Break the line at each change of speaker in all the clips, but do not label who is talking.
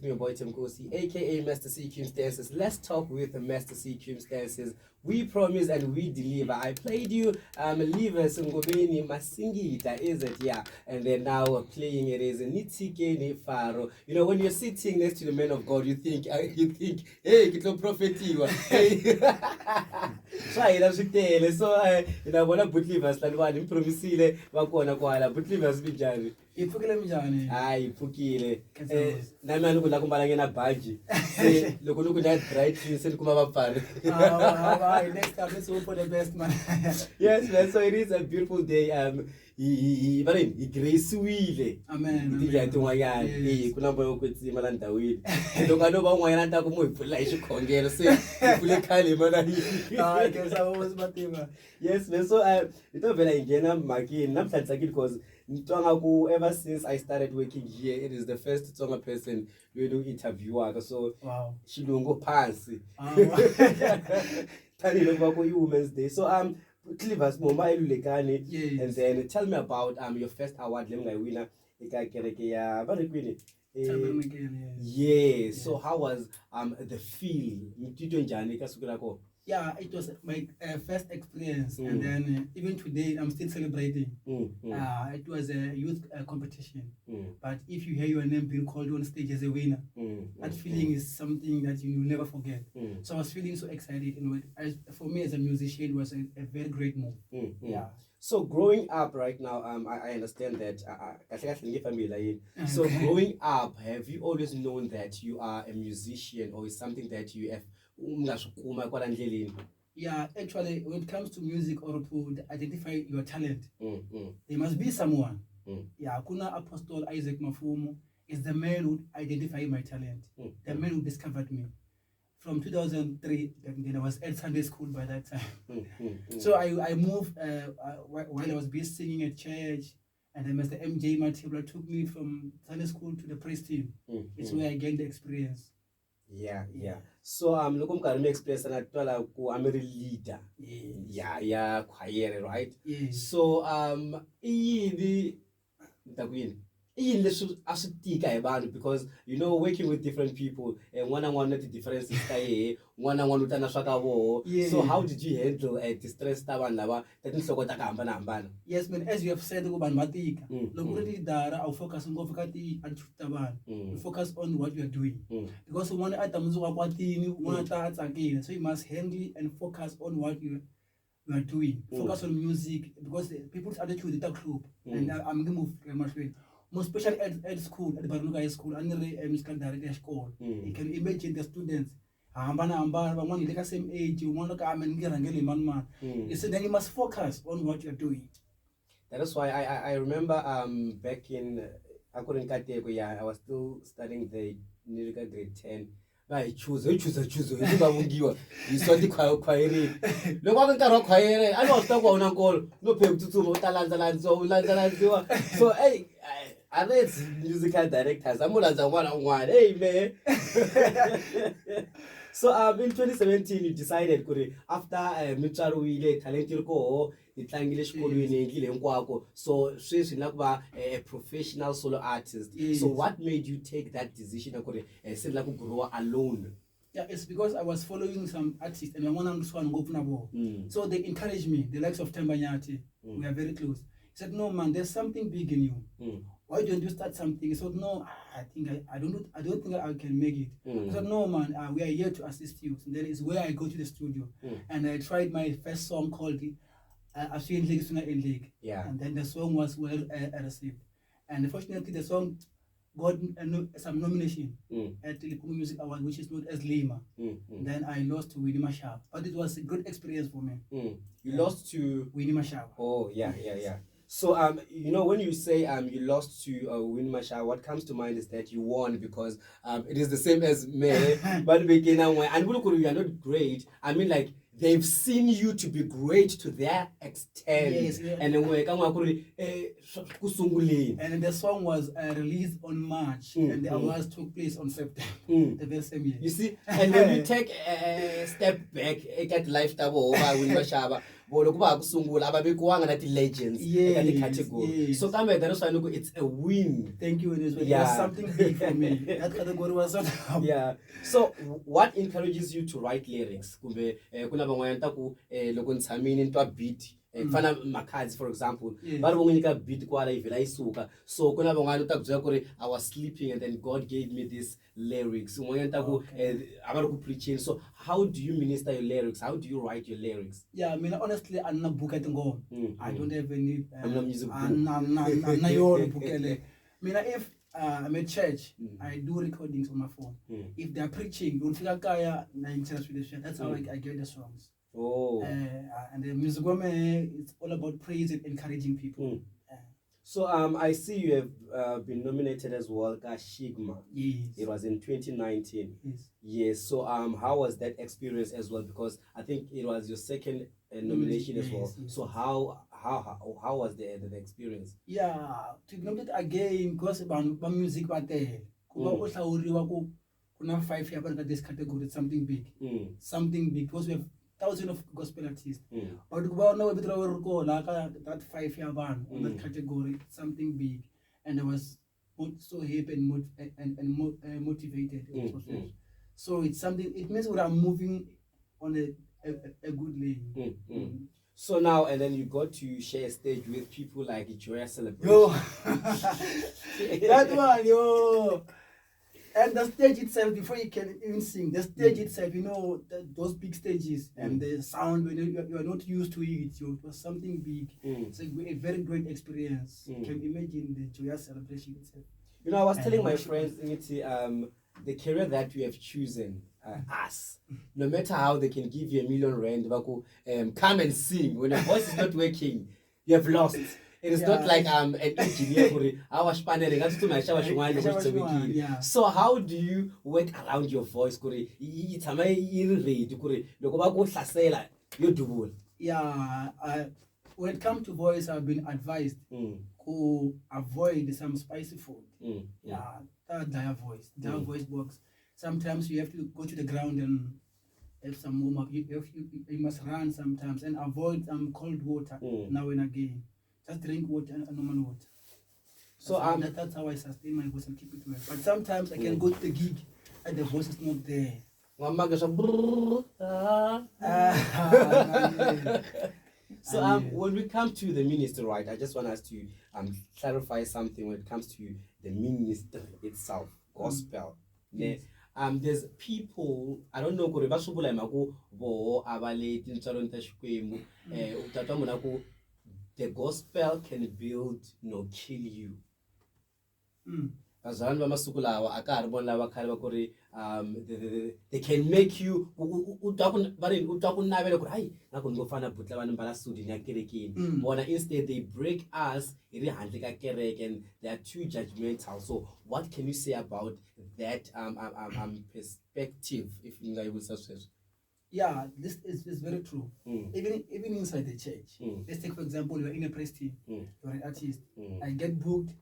Your boy Thembinkosi, aka Master Circumstances. Let's talk with the Master Circumstances. We promise and we deliver. I played you Liver Sungobeni Masingita, is it? Yeah. And then now we're playing it is Nitike Ne Faro. You know, when you're sitting next to the man of God, you think, hey, Kito Prophetiwa. Try it, so you know, when I put livers, like one improvisile, Wakona Kuala, put livers Bijani.
Ipukile mjani.
Hayi iphukile nami lokhu la kumbala ngena bhaji lokhu na bright selikuma bafana
Next time let's hope for the best, man.
Yes, man, so it is a beautiful day. Igracewile
Amen.
Ndiyathunganyana kunamba yokutsima la ndawini lokho anoba ungwanyana ntaka umuyivula isikhongelo sefule khali mana
Ke sawuzi batima.
Yes, man, so ito vela ingena makini namhlanje sakile because Ntonga ku ever since I started working here, it is the first Tonga person we do interviewer. So
wow.
Shilungo phansi. Tani lokho ku Women's Day. So Clivers Moma elulekani.
Yes.
And then tell me about your first award lemnga winner ikakereke ya barikwini. Yeah. So how was the feel? Mtito njani kasukela ko?
Yeah, it was my first experience, and then even today I'm still celebrating. It was a youth competition, but if you hear your name being called on stage as a winner, that feeling is something that you will never forget. So I was feeling so excited, and for me as a musician, it was a very great move. Yeah.
So growing up right now, I understand that. So growing up, have you always known that you are a musician, or is something that you have?
Yeah, actually, when it comes to music or to identify your talent, there must be someone. Yeah, Kuna Apostle Isaac Mafumo is the man who identified my talent, the man who discovered me. From 2003, then I was at Sunday school by that time. So I moved while I was busy singing at church, and then Mr. MJ Matibla took me from Sunday school to the praise team. It's where I gained the experience.
Yeah. So lokum karime express na twala ku I'm a leader. Yeah, choir, right?
Yes.
So iyi because you know working with different people and one not the difference is one utana shaka. So how did you handle distress tabana that nisokota kahamba nahambana?
Yes, man, as you have said, I'll focus on you focus on what you are doing. Because one item again, so you must handle and focus on what you are doing. Focus on music because people's attitude is that group. And I'm going to move much way. Most especially at school, at the Baruga High School, and the musical director school. You can imagine the students. One the same age, you want to come and get man. So then you must focus on what you're doing.
That is why I remember back in I was still studying the grade 10. I choose. You saw the choir. Look what the choir. I was talking on call. No pay to so hey. I read musical directors. I'm more than one. Hey man. So in 2017 you decided after Micharu ile talented ko English school in so she's a professional solo artist. So what made you take that decision to grow alone?
Yeah, it's because I was following some artists and I wanted to go to so they encouraged me, the likes of Thembinkosi. We are very close. He said, no man, there's something big in you. Why don't you start something? He said, no, I don't think I can make it. I said, no man, we are here to assist you. So that is where I go to the studio. And I tried my first song called Afin League Suna in League.
Yeah.
And then the song was well received. And unfortunately the song got some nomination at the Liverpool Music Award, which is known as Lima. Then I lost to Winnie Mashab. But it was a good experience for me.
You lost to
Winnie Mashab.
Oh yeah. So you know, when you say you lost to Winnie Mashab, what comes to mind is that you won because it is the same as me. But beginning and you are not great. I mean, like they've seen you to be great to their extent.
Yes,
and then
and the song was released on March, and the awards took place on September, the very same year.
You see, and when you take a step back, get lifestyle over Winnie Mashaba. bolo kuba kusungula ababekuwanga nathi legends eka the category.
Yes.
So kambe then also it's a win.
Thank you, it was
Yeah.
something big for me. That category was not.
Yeah. So what encourages you to write lyrics? Kumbe kuna bangwana taku loko ntsamini into beat. Kufana Makhadzi for example.
Yes.
Bari bonginika beat kwala ivela isuka. So kuna bangwana utakuzwa kuri I was sleeping and then God gave me this lyrics. Ungonya taku abari ku preaching. So how do you minister your lyrics? How do you write your lyrics?
Yeah, I mean honestly, I'm not book at ngoma. I don't have any.
I'm not music book.
I'm not your book. I mean, if I'm at church, I do recordings on my phone. If they're preaching, don't feel like that's how I get the songs.
Oh.
And the music it's all about praise and encouraging people.
So I see you have been nominated as well as Shigma.
Yes.
It was in 2019.
Yes.
Yes. So how was that experience as well? Because I think it was your second nomination as well.
Yes.
So how was the experience?
Yeah, to nominate again because about music but there. Kuna 5 years about this category, it's something big. Something big because we have thousands of gospel artists. But now that 5 year ban on that category, something big, and I was so happy and motivated. So it's something. It means we are moving on a good lane.
So now and then you got to share a stage with people like Joya Celebration.
Yo, that one, yo. And the stage itself, before you can even sing, the stage itself, you know, those big stages and the sound, when you are not used to it, it was something big. It's a very great experience. You can imagine the joyous celebration itself.
You know, I was telling my friends, the career that we have chosen, us, no matter how they can give you R1 million, come and sing. When your voice is not working, you have lost. It is not like an engineer for it. So how do you work around your voice?
Yeah, when it comes to voice, I've been advised to avoid some spicy food. Dire voice box. Sometimes you have to go to the ground and have some warm up. You must run sometimes and avoid cold water now and again. Just drink water and normal water. So that's how I sustain my voice and keep it well. But sometimes I can go to the gig and the voice is not there.
So when we come to the minister, right, I just want us to clarify something when it comes to the minister itself, gospel.
Yes.
There's people, I don't know, the gospel can build, kill you. They can make you instead they break us and they are too judgmental. So what can you say about that perspective, if you will success?
Yeah, this is very true. Even inside the church. Let's take for example, you're in a praise team, you're an artist. I get booked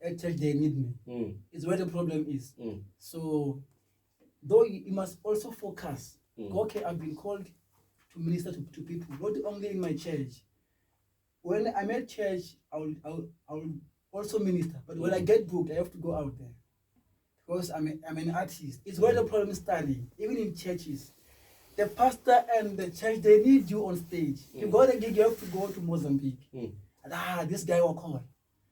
at church, they need me. It's where the problem is. So though you must also focus. Okay, I've been called to minister to people, not only in my church. When I'm at church, I'll also minister. But when I get booked, I have to go out there. Because I'm an artist. It's where the problem is standing, even in churches. The pastor and the church, they need you on stage. You got a gig, you have to go to Mozambique. This guy will call.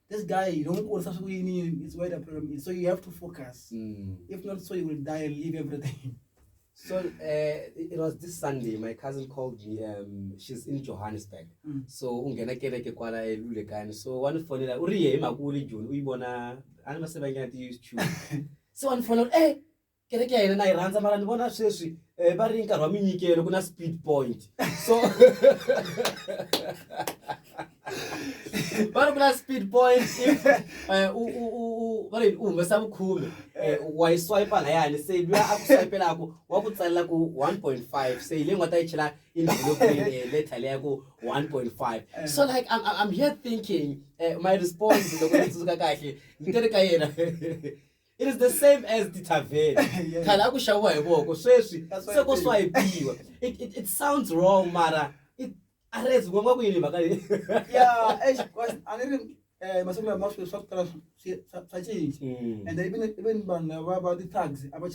This guy, you don't want something you need. It's where the problem is. So you have to focus. If not, so you will die and leave everything.
So it was this Sunday. My cousin called me. She's in Johannesburg. So ungena kereke kwala elulekani. So one phone la uriye makuli June. Uyibona anima sebanga ti YouTube. So one phone kereke yena na iranza mara ndibona sweswi bari nkarwa minyikelo kuna speed point. So but kuna speed point if why swipe la yani say we are swipe la ku wakutsalela ku 1.5 say ile ngwata ichila indlelo letter le ku 1.5. So like I'm here thinking my response to the kahle ngitele ka yena. It is the same as the tavern. It sounds wrong, Mara. Arrest ngoma kuyini makali.
Yeah, because I didn't masukula masukula swa change. And then even about the tags about